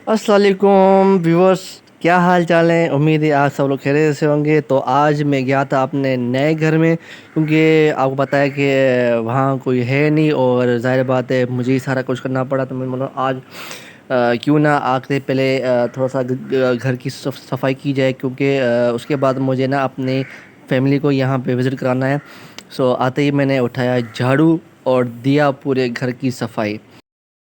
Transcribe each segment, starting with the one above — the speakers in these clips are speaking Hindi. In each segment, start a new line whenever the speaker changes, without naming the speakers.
अस्सलाम वालेकुम व्यूअर्स, क्या हाल चाल है। उम्मीद है आप सब लोग खैरियत से होंगे। तो आज मैं गया था अपने नए घर में, क्योंकि आपको पता है कि वहाँ कोई है नहीं और ज़ाहिर बात है मुझे ही सारा कुछ करना पड़ा। तो मैंने बोला आज क्यों ना आके पहले थोड़ा सा घर की सफाई की जाए, क्योंकि उसके बाद मुझे ना अपनी फैमिली को यहाँ पे विज़िट कराना है। सो आते ही मैंने उठाया झाड़ू और दिया पूरे घर की सफाई।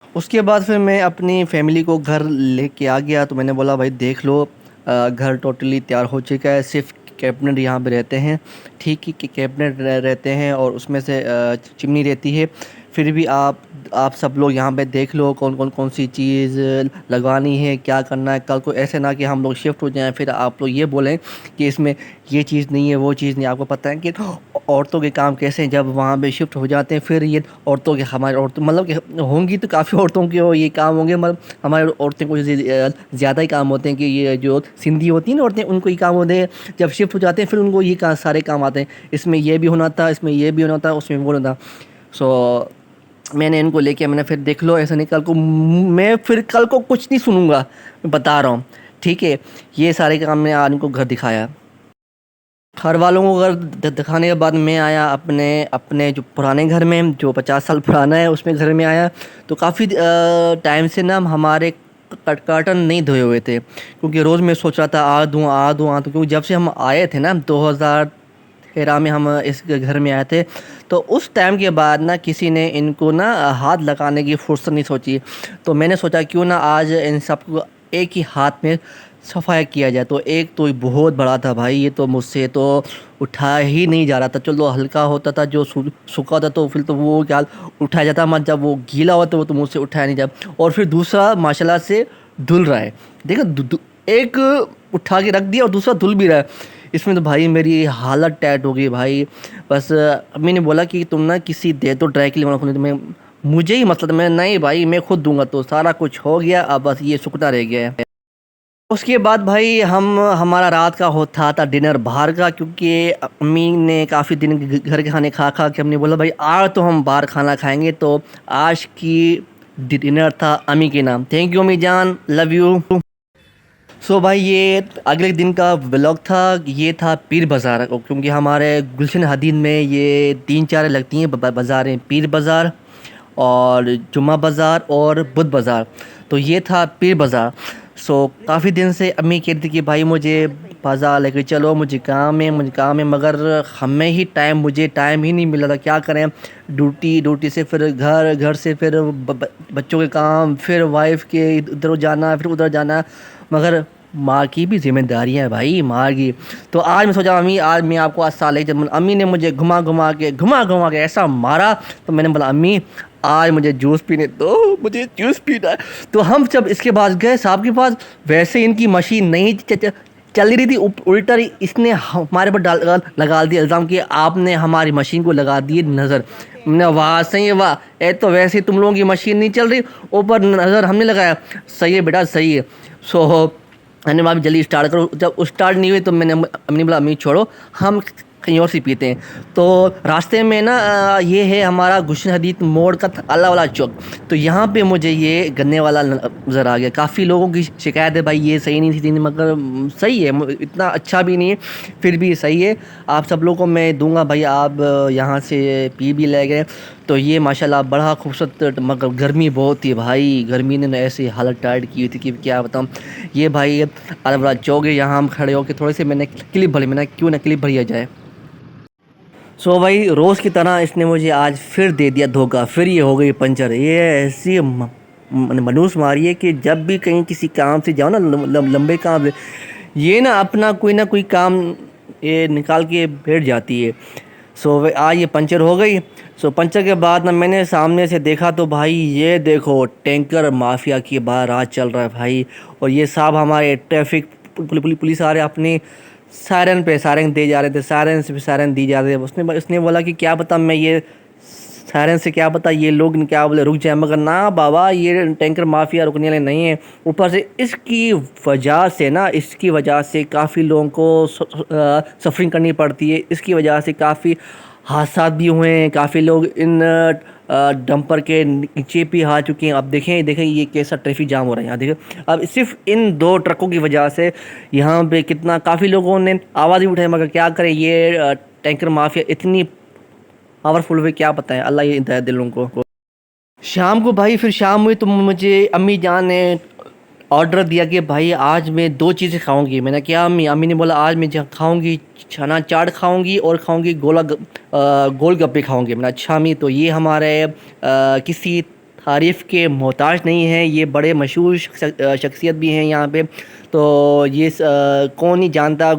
उसके बाद फिर मैं अपनी फैमिली को घर लेके आ गया। तो मैंने बोला भाई देख लो, घर टोटली तैयार हो चुका है। सिर्फ कैबिनेट यहाँ पे रहते हैं, ठीक ही कि कैबिनेट रहते हैं और उसमें से चिमनी रहती है। फिर भी आप सब लोग यहाँ पे देख लो कौन सी चीज़ लगवानी है, क्या करना है। कल को ऐसे ना कि हम लोग शिफ्ट हो जाएं फिर आप लोग ये बोलें कि इसमें ये चीज़ नहीं है वो चीज़ नहीं। आपको पता है कि औरतों के काम कैसे हैं, जब वहाँ पे शिफ्ट हो जाते हैं फिर ये औरतों के हमारी औरतों मतलब कि होंगी तो काफ़ी औरतों के ये काम होंगे, मतलब हमारी औरतें को ज़्यादा ही काम होते हैं कि ये जो सिंधी होती हैं ना औरतें, उनको ही काम होते हैं। जब शिफ्ट हो जाते हैं फिर उनको ये सारे काम आते हैं। इसमें ये भी होना था, इसमें ये भी होना था, उसमें वो होना था। सो मैंने इनको लेके मैंने फिर देख लो ऐसा नहीं कल को मैं फिर कल को कुछ नहीं सुनूंगा, मैं बता रहा हूँ। ठीक है, ये सारे काम मैंने आज इनको घर दिखाया। घर वालों को घर दिखाने के बाद मैं आया अपने अपने जो पुराने घर में, जो 50 साल पुराना है उसमें घर में आया। तो काफ़ी टाइम से ना हमारे कर्टन नहीं धोए हुए थे, क्योंकि रोज़ मैं सोच रहा था आ दूँ क्योंकि जब से हम आए थे ना 2013 में हम इस घर में आए थे। तो उस टाइम के बाद ना किसी ने इनको ना हाथ लगाने की फुर्सत नहीं सोची। तो मैंने सोचा क्यों ना आज इन सबको एक ही हाथ में सफाई किया जाए। तो एक तो बहुत बड़ा था भाई, ये तो मुझसे तो उठा ही नहीं जा रहा था। चलो हल्का होता था जो सूखा होता तो फिर तो वो क्या उठाया जाता, मत जब वो गीला होता वो तो मुझसे उठाया नहीं जाता। और फिर दूसरा माशाल्लाह से धुल रहा है, देखो एक उठा के रख दिया और दूसरा धुल भी रहा है। इसमें तो भाई मेरी हालत टाइट हो गई भाई। बस अम्मी ने बोला कि तुम ना किसी दे दो ड्राई क्लीनर को, नहीं तो मैं मुझे ही मतलब मैं नहीं भाई मैं खुद दूंगा। तो सारा कुछ हो गया, अब बस ये सूखना रह गया है। उसके बाद भाई हमारा रात का होता था डिनर बाहर का, क्योंकि अम्मी ने काफ़ी दिन घर के खाने खा खा के हमने बोला भाई आज तो हम बाहर खाना खाएंगे। तो आज की डिनर था अम्मी के नाम। थैंक यू अम्मी जान, लव यू। सो भाई ये अगले दिन का व्लॉग था। ये था पीर बाज़ार, क्योंकि हमारे गुलशन हदीद में ये 3-4 लगती हैं बाज़ारें, पीर बाज़ार और जुम्मा बाज़ार और बुध बाज़ार। तो ये था पीर बाज़ार। सो काफ़ी दिन से अम्मी कहती थी कि भाई मुझे बाज़ार लेके चलो, मुझे काम है, मगर हमें ही मुझे टाइम ही नहीं मिला था। क्या करें, ड्यूटी से फिर घर से फिर बच्चों के काम, फिर वाइफ के इधर जाना फिर उधर जाना, मगर माँ की भी जिम्मेदारियाँ है भाई, माँ की। तो आज मैं सोचा अम्मी आज मैं आपको आज साल है, जब अम्मी ने मुझे घुमा घुमा के ऐसा मारा। तो मैंने बोला अम्मी आज मुझे जूस पीने दो, मुझे जूस पीना है। तो हम जब इसके पास गए साहब के पास, वैसे इनकी मशीन नहीं चल रही थी, उल्टा इसने हमारे पर लगा दिया इल्ज़ाम कि आपने हमारी मशीन को लगा दिए नज़र। मैंने वाह सही है वाह, ए तो वैसे ही तुम लोगों की मशीन नहीं चल रही, ऊपर नज़र हमने लगाया। सही है बेटा सही है। सो मैंने वहाँ भी जल्दी स्टार्ट करो, जब स्टार्ट नहीं हुई तो मैंने अम्मी बोला अम्मी छोड़ो हम कहीं और से पीते हैं। तो रास्ते में ना ये है हमारा गुलशन हदीद मोड़ का अल्लाह वाला चौक। तो यहाँ पे मुझे ये गन्ने वाला नज़र आ गया। काफ़ी लोगों की शिकायत है भाई ये सही नहीं थी, मगर सही है, इतना अच्छा भी नहीं है फिर भी सही है। आप सब लोगों को मैं दूंगा भाई, आप यहाँ से पी भी ले गए। तो ये माशाल्लाह बड़ा खूबसूरत, मगर गर्मी बहुत थी भाई, गर्मी ने ऐसी हालत टाइट की हुई थी कि क्या बताऊँ। ये भाई अलवरा चौक है, यहाँ हम खड़े होकर थोड़े से मैंने क्लिप भरी, मैंने क्यों ना क्लिप भरिया जाए। सो भाई रोज़ की तरह इसने मुझे आज फिर दे दिया धोखा, फिर ये हो गई पंचर। ये ऐसी मनूस मारी है कि जब भी कहीं किसी काम से जाओ ना लंबे काम से, ये ना कोई काम ये निकाल के बैठ जाती है। सो आज ये पंचर हो गई। सो पंचर के बाद ना मैंने सामने से देखा तो भाई ये देखो टैंकर माफिया की बाहर राज चल रहा है भाई। और ये साहब हमारे ट्रैफिक पुलिस आ रहे अपनी सायरन दे जा रहे थे, सायरन दी जा रही है। उसने बोला कि क्या पता मैं ये सायरन से क्या पता ये लोग क्या बोले रुक जाए, मगर ना बाबा ये टैंकर माफिया रुकने वाले नहीं है। ऊपर से इसकी वजह से काफ़ी लोगों को सफरिंग करनी पड़ती है। इसकी वजह से काफ़ी हादसा भी हुए हैं, काफ़ी लोग इन डंपर के नीचे भी आ चुके हैं। अब देखें देखें ये कैसा ट्रैफिक जाम हो रहा है यहाँ देखें। अब सिर्फ इन 2 ट्रकों की वजह से यहाँ पे कितना काफ़ी लोगों ने आवाज़ भी उठाई, मगर क्या करें, ये टैंकर माफिया इतनी पावरफुल हुई, क्या पता है, अल्लाह ही हिदायत दे लोगों को। शाम को भाई फिर शाम हुई तो मुझे अम्मी जान ने ऑर्डर दिया कि भाई आज मैं 2 चीज़ें खाऊंगी। मैंने क्या अम्मी? अम्मी ने बोला आज मैं खाऊंगी चना चाट खाऊंगी और खाऊंगी गोलगप्पे खाऊंगी। मैंने अच्छा अम्मी, तो ये हमारे किसी तारीफ़ के मोहताज नहीं है, ये बड़े मशहूर शख्सियत भी हैं यहाँ पे। तो ये कौन नहीं जानता,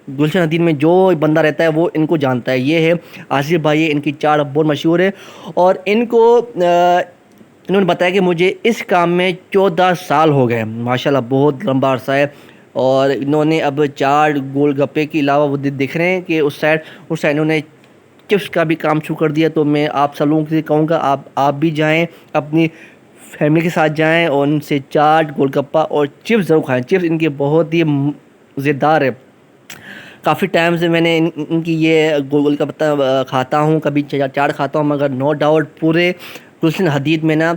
गुलशन हदीद में जो बंदा रहता है वो इनको जानता है। ये है आसिफ भाई, इनकी चाट बहुत मशहूर है और इनको इन्होंने बताया कि मुझे इस काम में 14 साल हो गए, माशाल्लाह बहुत लंबा अरसा है। और इन्होंने अब चाट गोलगप्पे के अलावा वो दिख रहे हैं कि उस साइड इन्होंने चिप्स का भी काम शुरू कर दिया। तो मैं आप सब लोगों से कहूँगा आप भी जाएं, अपनी फैमिली के साथ जाएं और उनसे चाट गोलगप्पा और चिप्स ज़रूर खाएं। चिप्स इनके बहुत ही मज़ेदार है। काफ़ी टाइम से मैंने इनकी ये गोलगप्पा खाता हूँ, कभी चाट खाता हूँ, मगर नो डाउट पूरे गुलशन हदीद में ना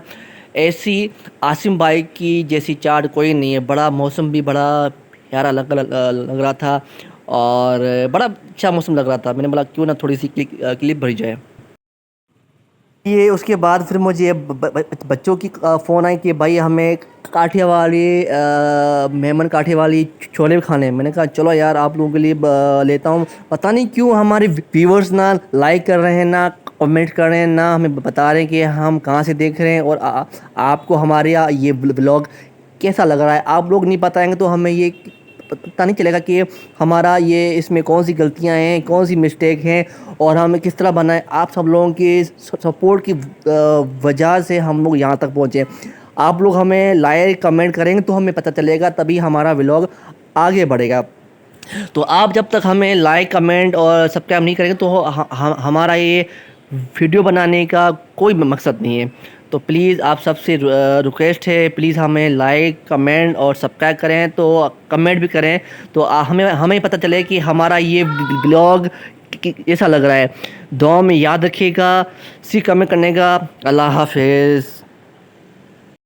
ऐसी आसिम भाई की जैसी चाट कोई नहीं है। बड़ा मौसम भी बड़ा प्यारा लग रहा था और बड़ा अच्छा मौसम लग रहा था। मैंने बोला क्यों ना थोड़ी सी क्लिप भरी जाए। ये उसके बाद फिर मुझे बच्चों की फ़ोन आई कि भाई हमें काठियावाड़ी मेमन काठियावाड़ी छोले भी खाने हैं। मैंने कहा चलो यार आप लोगों के लिए लेता हूँ। पता नहीं क्यों हमारे व्यूवर्स ना लाइक कर रहे हैं, ना कमेंट कर रहे हैं, ना हमें बता रहे हैं कि हम कहाँ से देख रहे हैं और आपको हमारे ये ब्लॉग कैसा लग रहा है। आप लोग नहीं बताएंगे तो हमें ये पता नहीं चलेगा कि हमारा ये इसमें कौन सी गलतियां हैं, कौन सी मिस्टेक हैं और हमें किस तरह बनाएं। आप सब लोगों की सपोर्ट की वजह से हम लोग यहाँ तक पहुँचे। आप लोग हमें लाइक कमेंट करेंगे तो हमें पता चलेगा, तभी हमारा व्लॉग आगे बढ़ेगा। तो आप जब तक हमें लाइक कमेंट और सब्सक्राइब नहीं करेंगे तो हमारा ये वीडियो बनाने का कोई मकसद नहीं है। तो प्लीज़ आप सबसे रिक्वेस्ट है, प्लीज़ हमें लाइक कमेंट और सब्सक्राइब करें, तो कमेंट भी करें तो हमें पता चले कि हमारा ये ब्लॉग कैसा लग रहा है। दुआ में याद रखिएगा, कमेंट करने का। अल्लाह हाफ़िज़।